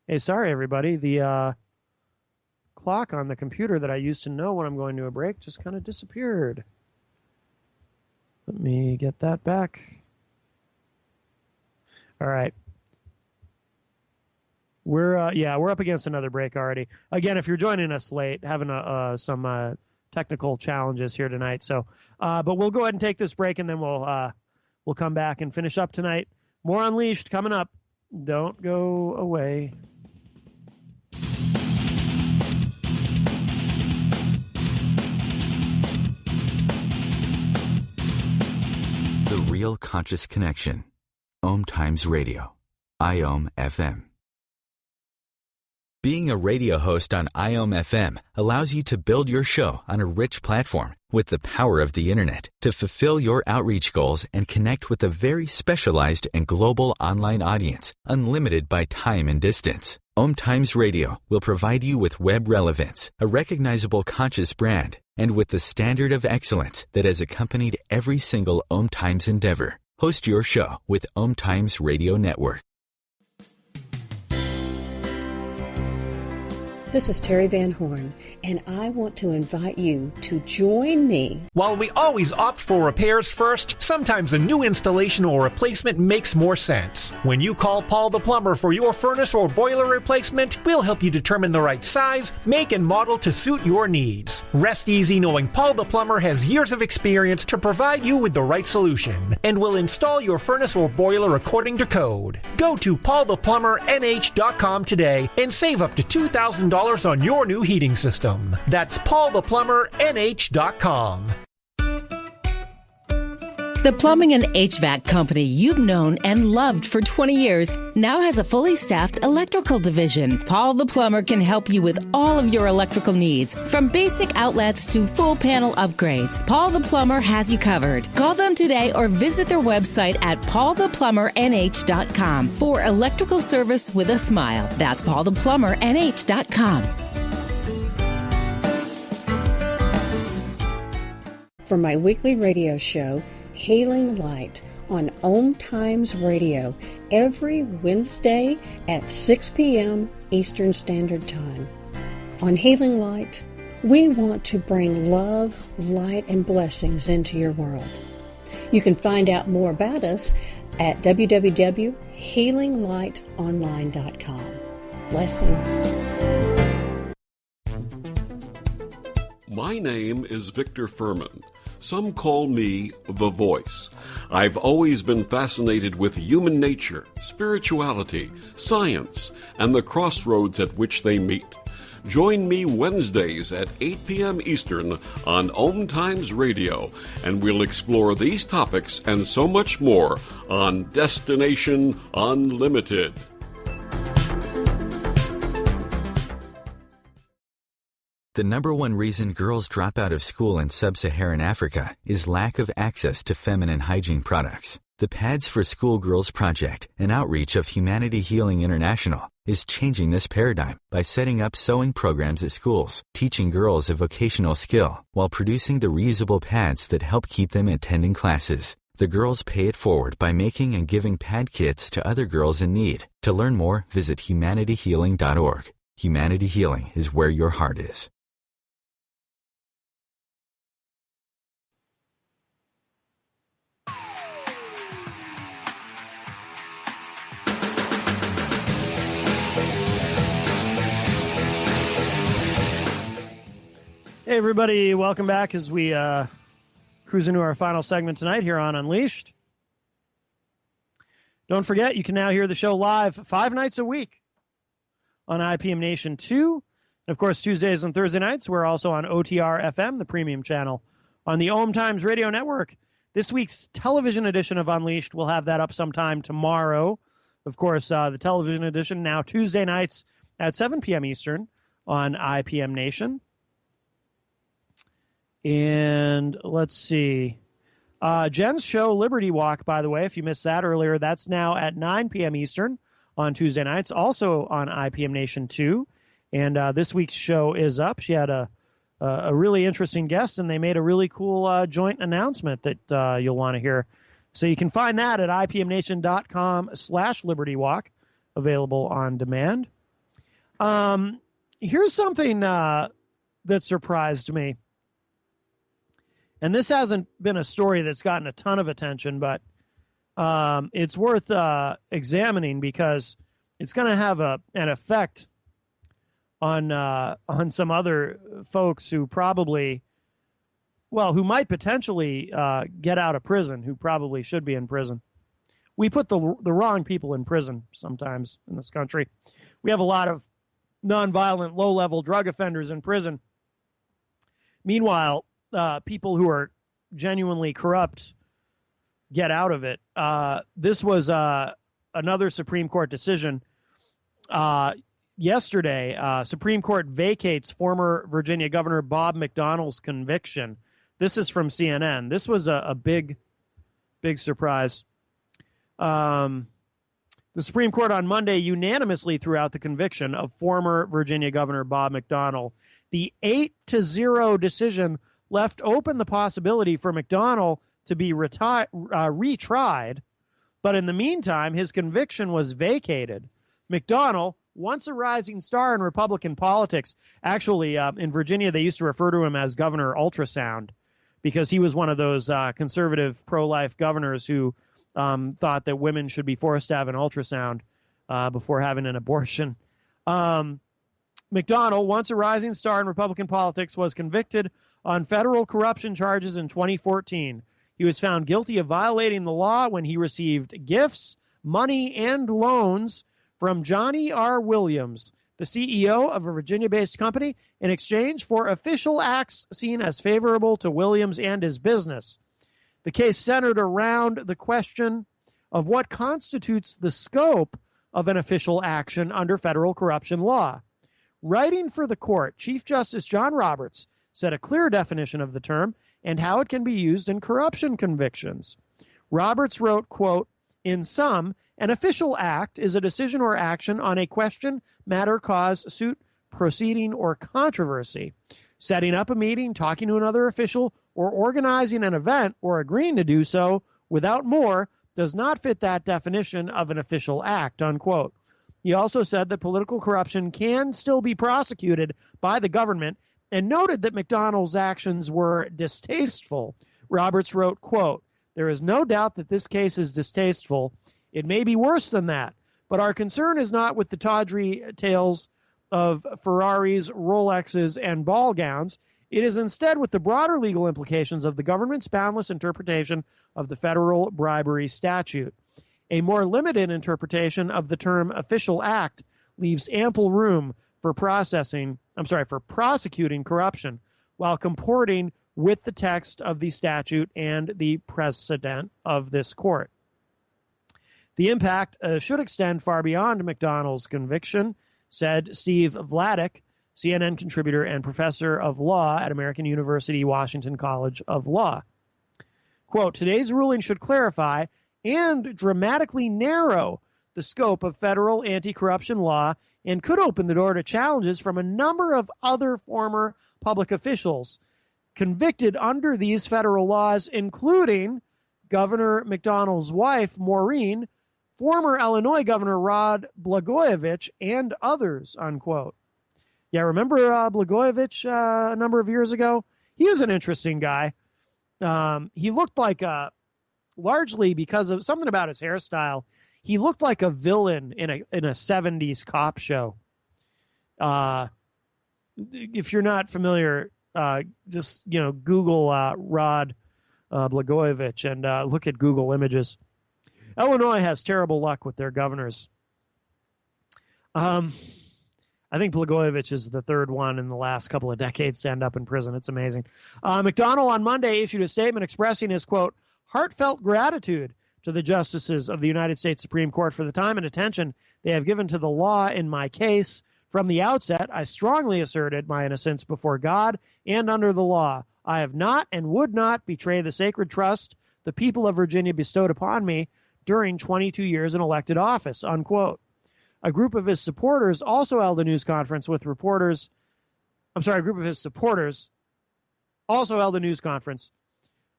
Hey, sorry, everybody. The clock on the computer that I used to know when I'm going to a break just kind of disappeared. Let me get that back. All right. We're up against another break already. Again, if you're joining us late, having some technical challenges here tonight. So, but we'll go ahead and take this break, and then we'll come back and finish up tonight. More Unleashed coming up. Don't go away. The Real Conscious Connection. Om Times Radio. IOM FM. Being a radio host on IOM FM allows you to build your show on a rich platform with the power of the internet to fulfill your outreach goals and connect with a very specialized and global online audience, unlimited by time and distance. Om Times Radio will provide you with web relevance, a recognizable conscious brand, and with the standard of excellence that has accompanied every single Om Times endeavor. Host your show with Om Times Radio Network. This is Terry Van Horn, and I want to invite you to join me. While we always opt for repairs first, sometimes a new installation or replacement makes more sense. When you call Paul the Plumber for your furnace or boiler replacement, we'll help you determine the right size, make, and model to suit your needs. Rest easy knowing Paul the Plumber has years of experience to provide you with the right solution, and will install your furnace or boiler according to code. Go to paultheplumbernh.com today and save up to $2,000 on your new heating system. That's paultheplumbernh.com. The plumbing and HVAC company you've known and loved for 20 years now has a fully staffed electrical division. Paul the Plumber can help you with all of your electrical needs, from basic outlets to full panel upgrades. Paul the Plumber has you covered. Call them today or visit their website at paultheplumbernh.com for electrical service with a smile. That's paultheplumbernh.com. For my weekly radio show, Hailing Light, on Om Times Radio, every Wednesday at 6 p.m. Eastern Standard Time. On Hailing Light, we want to bring love, light, and blessings into your world. You can find out more about us at www.healinglightonline.com. Blessings. My name is Victor Furman. Some call me the Voice. I've always been fascinated with human nature, spirituality, science, and the crossroads at which they meet. Join me Wednesdays at 8 p.m. Eastern on Om Times Radio, and we'll explore these topics and so much more on Destination Unlimited. The number one reason girls drop out of school in sub-Saharan Africa is lack of access to feminine hygiene products. The Pads for Schoolgirls Project, an outreach of Humanity Healing International, is changing this paradigm by setting up sewing programs at schools, teaching girls a vocational skill, while producing the reusable pads that help keep them attending classes. The girls pay it forward by making and giving pad kits to other girls in need. To learn more, visit humanityhealing.org. Humanity Healing is where your heart is. Hey, everybody. Welcome back as we cruise into our final segment tonight here on Unleashed. Don't forget, you can now hear the show live 5 nights a week on IPM Nation 2. And, of course, Tuesdays and Thursday nights, we're also on OTR FM, the premium channel, on the Om Times Radio Network. This week's television edition of Unleashed, we'll have that up sometime tomorrow. Of course, the television edition now Tuesday nights at 7 p.m. Eastern on IPM Nation. And let's see. Jen's show, Liberty Walk, by the way, if you missed that earlier, that's now at 9 p.m. Eastern on Tuesday nights, also on IPM Nation 2. And this week's show is up. She had a really interesting guest, and they made a really cool joint announcement that you'll want to hear. So you can find that at ipmnation.com/libertywalk, available on demand. Here's something that surprised me. And this hasn't been a story that's gotten a ton of attention, but it's worth examining because it's going to have an effect on some other folks who probably, who might potentially get out of prison, who probably should be in prison. We put the wrong people in prison sometimes in this country. We have a lot of nonviolent, low-level drug offenders in prison. Meanwhile, people who are genuinely corrupt get out of it. This was another Supreme Court decision. Yesterday, Supreme Court vacates former Virginia Governor Bob McDonnell's conviction. This is from CNN. This was a big surprise. The Supreme Court on Monday unanimously threw out the conviction of former Virginia Governor Bob McDonnell. The 8-0 decision left open the possibility for McDonnell to be retried, but in the meantime, his conviction was vacated. McDonnell, once a rising star in Republican politics, actually in Virginia they used to refer to him as Governor Ultrasound because he was one of those conservative pro-life governors who thought that women should be forced to have an ultrasound before having an abortion. McDonnell, once a rising star in Republican politics, was convicted on federal corruption charges in 2014. He was found guilty of violating the law when he received gifts, money, and loans from Johnny R. Williams, the CEO of a Virginia-based company, in exchange for official acts seen as favorable to Williams and his business. The case centered around the question of what constitutes the scope of an official action under federal corruption law. Writing for the court, Chief Justice John Roberts set a clear definition of the term and how it can be used in corruption convictions. Roberts wrote, quote, "In sum, an official act is a decision or action on a question, matter, cause, suit, proceeding, or controversy. Setting up a meeting, talking to another official, or organizing an event or agreeing to do so without more does not fit that definition of an official act," unquote. He also said that political corruption can still be prosecuted by the government and noted that McDonnell's actions were distasteful. Roberts wrote, quote, "There is no doubt that this case is distasteful. It may be worse than that, but our concern is not with the tawdry tales of Ferraris, Rolexes, and ball gowns. It is instead with the broader legal implications of the government's boundless interpretation of the federal bribery statute. A more limited interpretation of the term official act leaves ample room for prosecuting corruption while comporting with the text of the statute and the precedent of this court. The impact should extend far beyond McDonnell's conviction," said Steve Vladeck, CNN contributor and professor of law at American University Washington College of Law. Quote, "Today's ruling should clarify and dramatically narrow the scope of federal anti-corruption law and could open the door to challenges from a number of other former public officials convicted under these federal laws, including Governor McDonnell's wife, Maureen, former Illinois Governor Rod Blagojevich, and others," unquote. Yeah, remember Blagojevich a number of years ago? He was an interesting guy. He looked like largely because of something about his hairstyle, he looked like a villain in a 70s cop show. If you're not familiar, just Google Rod Blagojevich and look at Google Images. Illinois has terrible luck with their governors. I think Blagojevich is the third one in the last couple of decades to end up in prison. It's amazing. McDonnell on Monday issued a statement expressing his, quote, "heartfelt gratitude to the justices of the United States Supreme Court for the time and attention they have given to the law in my case. From the outset, I strongly asserted my innocence before God and under the law. I have not and would not betray the sacred trust the people of Virginia bestowed upon me during 22 years in elected office, unquote. A group of his supporters also held a news conference with reporters. A group of his supporters also held a news conference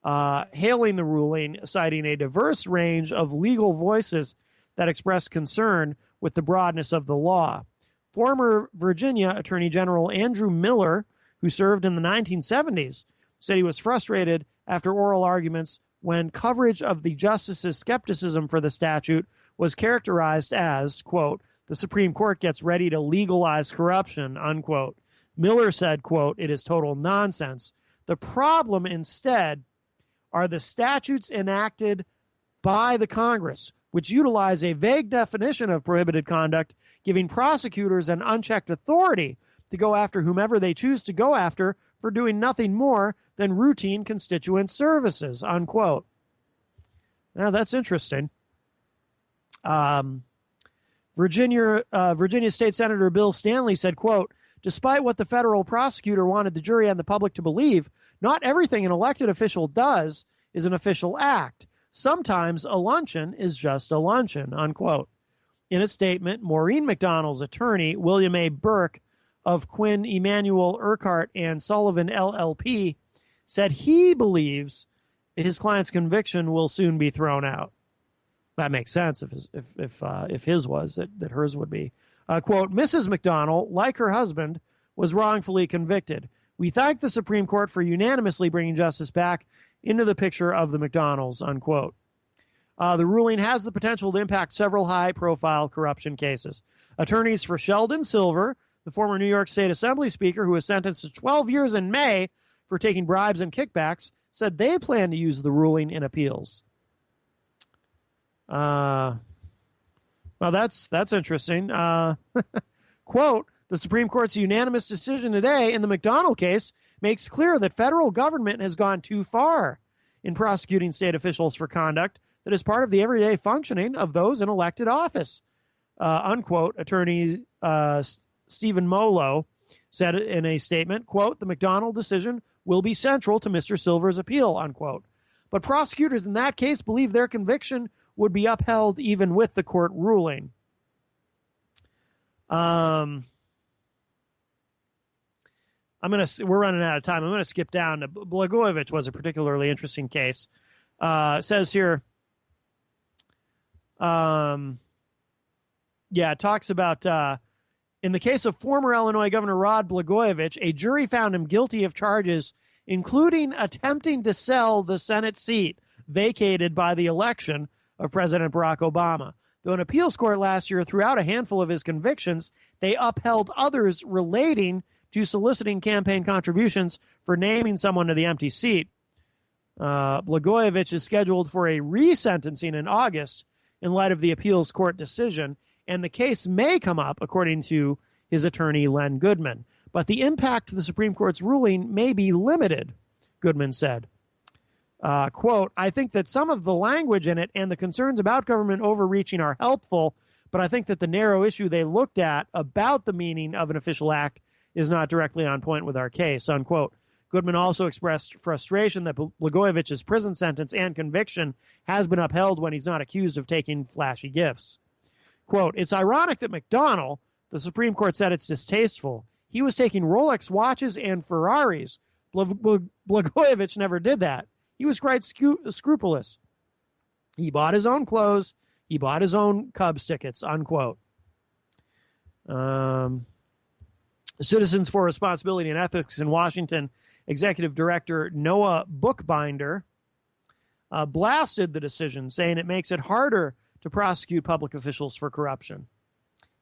hailing the ruling, citing a diverse range of legal voices that expressed concern with the broadness of the law. Former Virginia Attorney General Andrew Miller, who served in the 1970s, said he was frustrated after oral arguments when coverage of the justice's skepticism for the statute was characterized as, quote, the Supreme Court gets ready to legalize corruption, unquote. Miller said, quote, it is total nonsense. The problem instead are the statutes enacted by the Congress, which utilize a vague definition of prohibited conduct, giving prosecutors an unchecked authority to go after whomever they choose to go after for doing nothing more than routine constituent services, unquote. Now, that's interesting. Virginia State Senator Bill Stanley said, quote, despite what the federal prosecutor wanted the jury and the public to believe, not everything an elected official does is an official act. Sometimes a luncheon is just a luncheon, unquote. In a statement, Maureen McDonald's attorney, William A. Burke of Quinn, Emanuel, Urquhart, and Sullivan LLP, said he believes his client's conviction will soon be thrown out. That makes sense if his was, that hers would be. Quote, Mrs. McDonald, like her husband, was wrongfully convicted. We thank the Supreme Court for unanimously bringing justice back into the picture of the McDonalds, unquote. The ruling has the potential to impact several high-profile corruption cases. Attorneys for Sheldon Silver, the former New York State Assembly Speaker who was sentenced to 12 years in May for taking bribes and kickbacks, said they plan to use the ruling in appeals. Well, that's interesting. Quote, the Supreme Court's unanimous decision today in the McDonald case makes clear that federal government has gone too far in prosecuting state officials for conduct that is part of the everyday functioning of those in elected office, unquote. Attorney Stephen Molo said in a statement, quote, the McDonald decision will be central to Mr. Silver's appeal, unquote. But prosecutors in that case believe their conviction would be upheld even with the court ruling. We're running out of time. I'm going to skip down to Blagojevich was a particularly interesting case. It says here, it talks about in the case of former Illinois Governor Rod Blagojevich, a jury found him guilty of charges including attempting to sell the Senate seat vacated by the election of President Barack Obama. Though an appeals court last year threw out a handful of his convictions, they upheld others relating to soliciting campaign contributions for naming someone to the empty seat. Blagojevich is scheduled for a resentencing in August in light of the appeals court decision, and the case may come up, according to his attorney, Len Goodman. But the impact of the Supreme Court's ruling may be limited, Goodman said. Quote, I think that some of the language in it and the concerns about government overreaching are helpful, but I think that the narrow issue they looked at about the meaning of an official act is not directly on point with our case, unquote. Goodman also expressed frustration that Blagojevich's prison sentence and conviction has been upheld when he's not accused of taking flashy gifts. Quote, it's ironic that McDonnell, the Supreme Court said it's distasteful. He was taking Rolex watches and Ferraris. Blagojevich never did that. He was quite scrupulous. He bought his own clothes. He bought his own Cubs tickets, unquote. Citizens for Responsibility and Ethics in Washington Executive Director Noah Bookbinder blasted the decision, saying it makes it harder to prosecute public officials for corruption.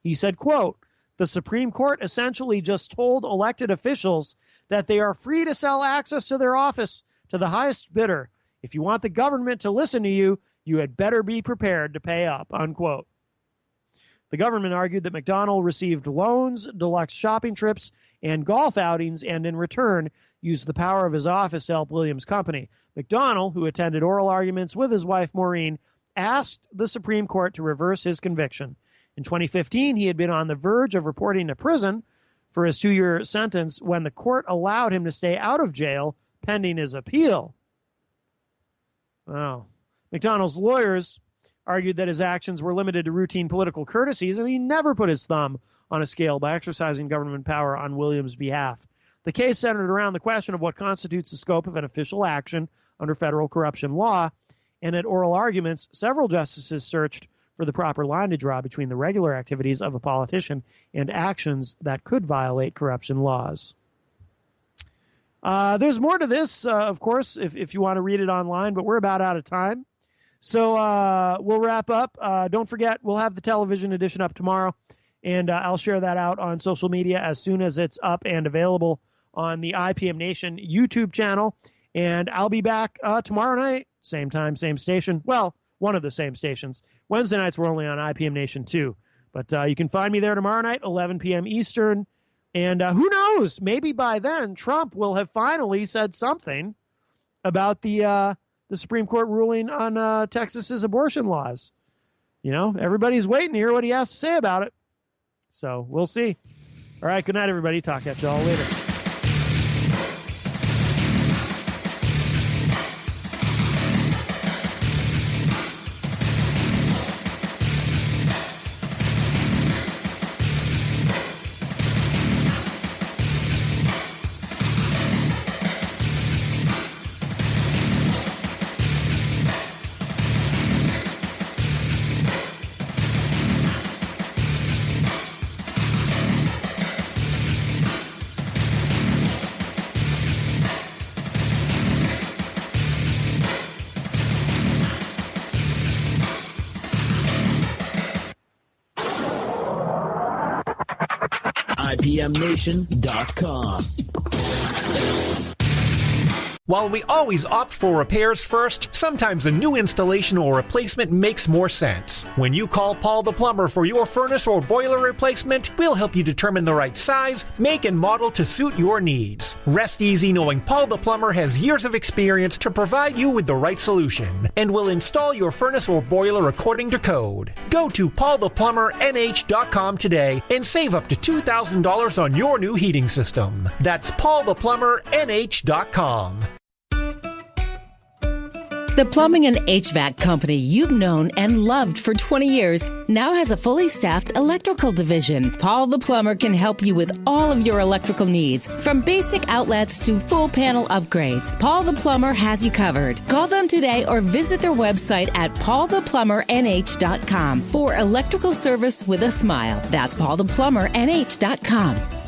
He said, quote, the Supreme Court essentially just told elected officials that they are free to sell access to their office to the highest bidder. If you want the government to listen to you, you had better be prepared to pay up, unquote. The government argued that McDonnell received loans, deluxe shopping trips, and golf outings, and in return used the power of his office to help Williams' company. McDonnell, who attended oral arguments with his wife Maureen, asked the Supreme Court to reverse his conviction. In 2015, he had been on the verge of reporting to prison for his 2-year sentence when the court allowed him to stay out of jail pending his appeal. Wow. McDonald's lawyers argued that his actions were limited to routine political courtesies, and he never put his thumb on a scale by exercising government power on Williams' behalf. The case centered around the question of what constitutes the scope of an official action under federal corruption law, and at oral arguments, several justices searched for the proper line to draw between the regular activities of a politician and actions that could violate corruption laws. There's more to this, of course, if you want to read it online, but we're about out of time. So we'll wrap up. Don't forget, we'll have the television edition up tomorrow, and I'll share that out on social media as soon as it's up and available on the IPM Nation YouTube channel. And I'll be back tomorrow night, same time, same station. Well, one of the same stations. Wednesday nights we're only on IPM Nation 2. But you can find me there tomorrow night, 11 p.m. Eastern. And who knows, maybe by then Trump will have finally said something about the Supreme Court ruling on Texas's abortion laws. You know, everybody's waiting to hear what he has to say about it. So we'll see. All right, good night, everybody. Talk at you all later. IPMNation.com. While we always opt for repairs first, sometimes a new installation or replacement makes more sense. When you call Paul the Plumber for your furnace or boiler replacement, we'll help you determine the right size, make, and model to suit your needs. Rest easy knowing Paul the Plumber has years of experience to provide you with the right solution and will install your furnace or boiler according to code. Go to paultheplumbernh.com today and save up to $2,000 on your new heating system. That's paultheplumbernh.com. The plumbing and HVAC company you've known and loved for 20 years now has a fully staffed electrical division. Paul the Plumber can help you with all of your electrical needs, from basic outlets to full panel upgrades. Paul the Plumber has you covered. Call them today or visit their website at paultheplumbernh.com for electrical service with a smile. That's paultheplumbernh.com.